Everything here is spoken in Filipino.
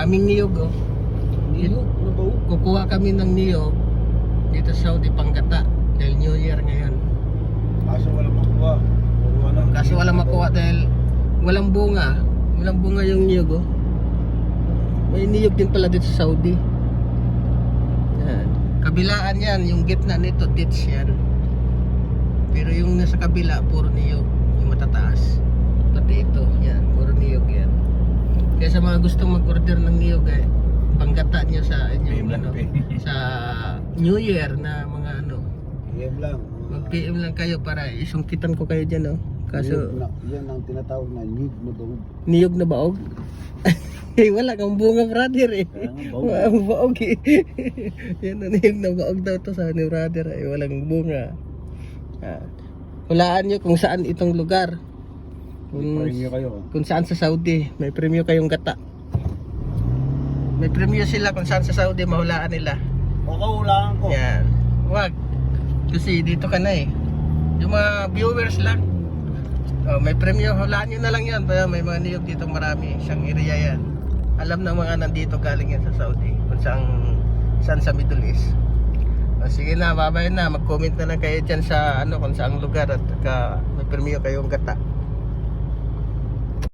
Daming niyog oh. Niyog, nabaw. Kukuha kami ng niyog dito sa Saudi Panggata dahil New Year ngayon. Kaso walang makuha. Kasi walang makuha dahil walang bunga. Walang bunga yung niyog oh. May niyog din pala dito sa Saudi. Yan. Kabilaan yan, yung gitna nito, dates yan. Pero yung nasa kabila, puro niyog. Yung matataas. Pati ito, yan, puro niyog yan. Kaya sa mga gustong mag-order ng niyog eh, panggata nyo sa inyong ano, sa New Year na mga ano. PM lang. Mag-PM lang kayo para isungkitan ko kayo dyan oh. Kaso, Yan ang tinatawag na niyog na baog. niyog na baog? Eh, wala kang bunga brother eh. Kaya nga, baog. Baog eh. Yan na niyog na baog daw to sa ni brother eh. Walang bunga. Hulaan nyo kung saan itong lugar. Premyo kayo. Kung saan sa Saudi. May premyo kayong gata. May premyo sila kung saan sa Saudi mahulaan nila. O kahulaan ko. Yan. Wag. Kasi dito ka na eh. Yung mga viewers lang. Oh, may premyo, hulaan nyo na lang yan. May mga niyog dito marami. Siyang area yan. Alam na mga nandito galing yan sa Saudi. Kung saan sa Middle East. O, sige na, babay na. Mag-comment na lang kayo dyan sa ano, kung saang lugar. At may premyo kayong gata.